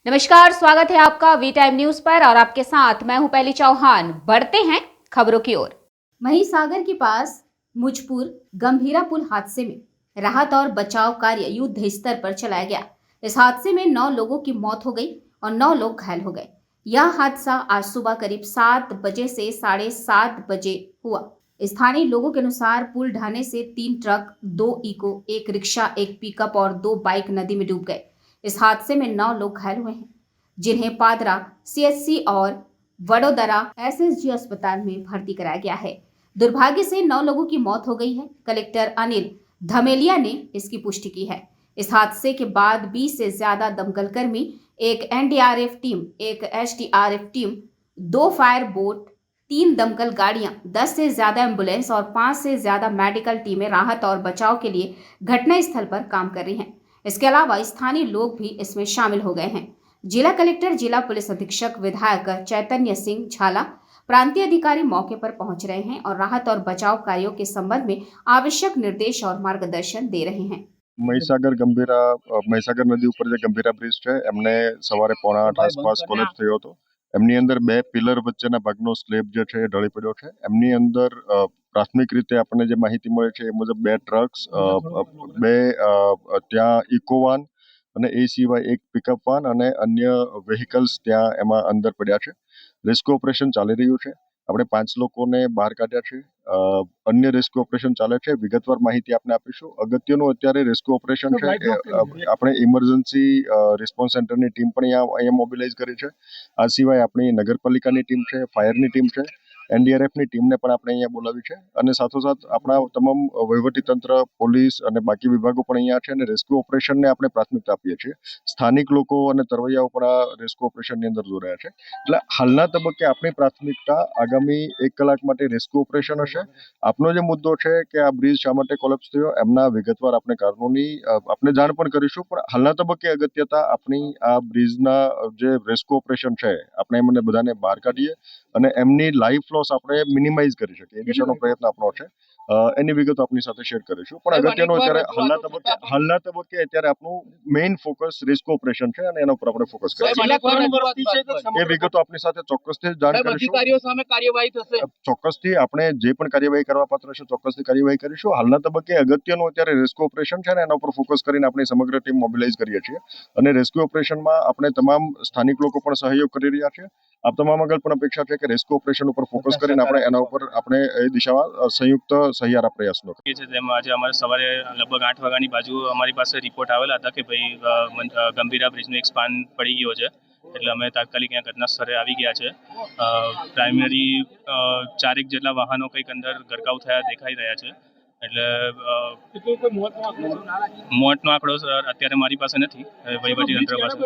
नमस्कार, स्वागत है आपका वी टाइम न्यूज पर और आपके साथ मैं हूं पहली चौहान। बढ़ते हैं खबरों की ओर। महिसागर के पास मुजपुर गंभीरा पुल हादसे में राहत और बचाव कार्य युद्ध स्तर पर चलाया गया। इस हादसे में 9 लोगों की मौत हो गई और 9 लोग घायल हो गए। यह हादसा आज सुबह करीब 7 बजे से 7:30 बजे हुआ। स्थानीय लोगों के अनुसार पुल ढहने से 3 ट्रक, 2 इको, 1 रिक्शा, 1 पिकअप और 2 बाइक नदी में डूब गए। इस हादसे में 9 लोग घायल हुए हैं, जिन्हें पादरा सीएचसी और वडोदरा एसएसजी अस्पताल में भर्ती कराया गया है। दुर्भाग्य से 9 लोगों की मौत हो गई है। कलेक्टर अनिल धमेलिया ने इसकी पुष्टि की है। इस हादसे के बाद 20 से ज्यादा दमकल कर्मी, एक एनडीआरएफ टीम, एक एसडीआरएफ टीम, 2 फायर बोट, 3 दमकल गाड़ियां, 10 से ज्यादा एम्बुलेंस और 5 से ज्यादा मेडिकल टीमें राहत और बचाव के लिए घटनास्थल पर काम कर रही हैं। इसके अलावा स्थानीय लोग भी इसमें शामिल हो गए हैं। जिला कलेक्टर, जिला पुलिस अधीक्षक, विधायक चैतन्य सिंह झाला, प्रांतीय अधिकारी मौके पर पहुंच रहे हैं और राहत और बचाव कार्यों के संबंध में आवश्यक निर्देश और मार्गदर्शन दे रहे हैं। મહીસાગર નદી ઉપર જે ગંભીરા બ્રિજ છે એમને સવારે 7:45 આસપાસ કોલેપ્સ થયો હતો। એમની અંદર 2 પિલર વચ્ચેના ભાગનો સ્લેબ જે છે એ ઢળી પડ્યો છે। એમની અંદર પ્રાથમિક રીતે આપણને જે માહિતી મળે છે એ મુજબ 2 ટ્રક્સ, 2 ત્યાં ઇકોવાન અને એ સિવાય 1 પિકઅપ વાન અને અન્ય વેહિકલ્સ ત્યાં એમાં અંદર પડ્યા છે। રેસ્ક્યુ ઓપરેશન ચાલી રહ્યું છે। આપણે 5 લોકોને બહાર કાઢ્યા છે। अन्य रेस्क्यू ऑपरेशन चाले छे। विगतवार माहिती आपने आपीशुं। अगत्यनुं अत्यारे रेस्क्यू ऑपरेशन छे आपणे इमरजन्सी रिस्पोन्स सेंटरनी टीम पण अहींया मोबिलाइज करी छे। आ सिवाय आपणी नगरपालिकानी टीम छे, फायरनी टीम छे, एनडीआरएफनी टीमने पण आपणे अहींया बोलावी छे अने साथोसाथ आपणा तमाम वहीवटी तंत्र, पोलीस अने बाकी विभागो पण अहींया छे अने रेस्क्यू ऑपरेशनने आपणे प्राथमिकता आपीए छीए। स्थानिक लोको अने तरवैयाओ पण आ रेस्क्यू ऑपरेशननी अंदर जोડાયા છે। એટલે હાલના તબક્કે આપણી પ્રાથમિકતા આગામી 1 કલાક માટે રેસ્ક્યુ ઓપરેશન હશે। આપનો જે મુદ્દો છે કે આ બ્રિજ શા માટે કોલેપ્સ થયો એમના વિગતવાર આપણે કારણોની આપણે જાણ પણ કરીશું, પણ હાલના તબક્કે અગત્યતા આપણી આ બ્રિજના જે રેસ્ક્યુ ઓપરેશન છે આપણે એમને બધાને બહાર કાઢીએ અને એમની લાઈફ લોસ આપણે મિનિમાઇઝ કરી શકીએ એ દિશાનો પ્રયત્ન આપણો છે। એની વિગતો આપની સાથે શેર કરીશું, પણ અગત્યનો અત્યારે હાલના તબક્કે અત્યારે આપણું મેઇન ફોકસ રેસ્ક્યુ ઓપરેશન છે અને એના ઉપર આપણે ફોકસ કરીશું। એ વિગતો આપની સાથે ચોક્કસથી જાણ કરીશું। અધિકારીઓ સામે કાર્યવાહી થશે। ચોક્કસથી આપણે જે પણ કાર્યવાહી કરવા પાત્ર છે ચોક્કસથી કાર્યવાહી કરીશું। હાલના તબક્કે અગત્યનું અત્યારે રેસ્ક્યુ ઓપરેશન છે અને એના ઉપર ફોકસ કરીને આપણે સમગ્ર ટીમ મોબિલાઇઝ કરીએ છીએ અને રેસ્ક્યુ ઓપરેશનમાં આપણે તમામ સ્થાનિક લોકો પણ સહયોગ કરી રહ્યા છે। આપ તમામ આગળ પણ અપેક્ષા છે કે રેસ્ક્યુ ઓપરેશન ઉપર ફોકસ કરીને આપણે એના ઉપર આપણે એ દિશામાં સંયુક્ત સહિયારા પ્રયાસો કરીએ છીએ। તેમાં આજે અમારે સવારે લગભગ 8 વાગ્યાની બાજુ અમારી પાસે રિપોર્ટ આવેલા હતા કે ભાઈ ગંભીરા બ્રિજનો એક સ્પાન પડી ગયો છે, એટલે અમે તાત્કાલિક ત્યાં ઘટના સ્થળે આવી ગયા છે। પ્રાઇમરી 4 જેટલા વાહનો કંઈક અંદર ગરકાવ થયા દેખાઈ રહ્યા છે। એટલે મોતનો આંકડો અત્યારે મારી પાસે નથી, વહીવટી તંત્ર પાસે।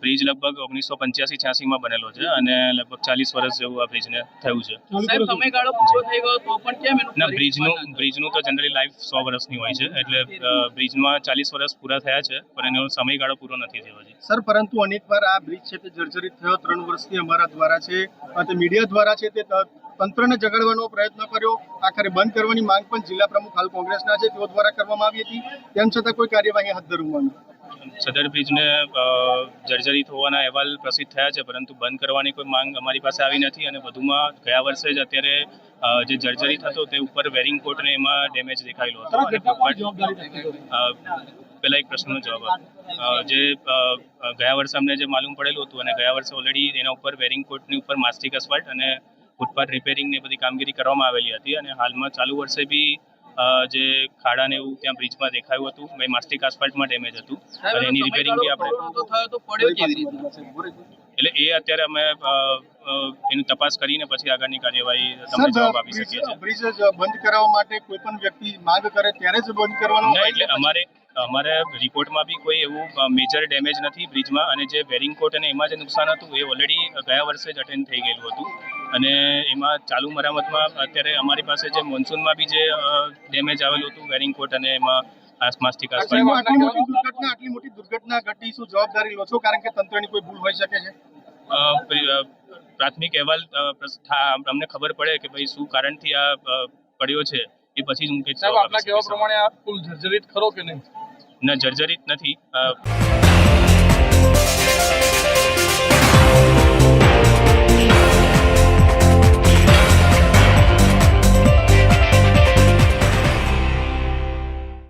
બ્રિજ લગભગ 1985-86 માં બનેલો છે અને લગભગ 40 વર્ષ જેવું આ બ્રિજને થયું છે। ના, બ્રિજનું તો જનરલી લાઈફ 100 વર્ષની હોય છે, એટલે બ્રિજમાં 40 વર્ષ પૂરા થયા છે પણ એનો સમયગાળો પૂરો નથી થયો હજી। સર, પરંતુ અનેકવાર આ બ્રિજ છે તે જર્જરિત થયો। 3 વર્ષથી અમારા દ્વારા છે તે મીડિયા દ્વારા છે તે તંત્રને જગાડવાનો પ્રયત્ન કર્યો। આખરે બંધ કરવાની માંગ પણ જિલ્લા પ્રમુખ હાલ કોંગ્રેસના છે તેઓ દ્વારા કરવામાં આવી હતી, તેમ છતાં કોઈ કાર્યવાહી હાથ ધરવામાં સદર બ્રિજને જર્જરિત હોવાના અહેવાલ પ્રસિદ્ધ થયા છે, પરંતુ બંધ કરવાની કોઈ માંગ અમારી પાસે આવી નથી। અને વધુમાં ગયા વર્ષે જ અત્યારે જે જર્જરિત હતો તે ઉપર વેરિંગ કોટ ને એમાં ડેમેજ દેખાયેલો હતો। પહેલા એક પ્રશ્નનો જવાબ આપો। જે ગયા વર્ષે અમને જે માલુમ પડેલું હતું અને ગયા વર્ષે ઓલરેડી એના ઉપર વેરિંગ કોટની ઉપર માસ્ટિક અસ્ફાલ્ટ અને ફૂટપાથ રિપેરિંગ ને બધી કામગીરી કરવામાં આવેલી હતી અને હાલમાં ચાલુ વર્ષે બી જે ખાડા ને એવું ત્યાં બ્રિજમાં દેખાયું હતું, ભાઈ માસ્ટિક આસ્ફાલ્ટમાં ડેમેજ હતું અને એની રિપેરિંગ બી આપણે એટલે એ અત્યારે અમે એની તપાસ કરીને પછી આગળની કાર્યવાહી તમને જવાબ આપી શકીએ છીએ। બ્રિજ બંધ કરાવવા માટે કોઈ પણ વ્યક્તિ માંગ કરે ત્યારે જ બંધ કરવાનો એટલે અમારે રિપોર્ટમાં બી કોઈ એવું મેજર ડેમેજ નથી બ્રિજમાં, અને જે વેરિંગ કોટ અને એમાં જે નુકસાન હતું એ ઓલરેડી ગયા વર્ષે જ અટેન્ડ થઈ ગયેલું હતું અને એમાં ચાલુ મરામતમાં અત્યારે અમારી પાસે જે મોન્સૂનમાં બી જે ડેમેજ આવેલું હતું વેરિંગ કોટ અને એમાં માસ્ટિક આટલી મોટી દુર્ઘટના ઘટી, શું જવાબદારી લો છો? કારણ કે તંત્રની કોઈ ભૂલ હોઈ શકે છે। પ્રાથમિક અહેવાલ અમને ખબર પડે કે ભાઈ શું કારણથી આ પડ્યો છે એ પછી જ હું કંઈક જવાબ આપી શકીશ। પ્રમાણે આ પુલ જર્જરિત ખરો કે નહીં? ના, જર્જરિત નથી।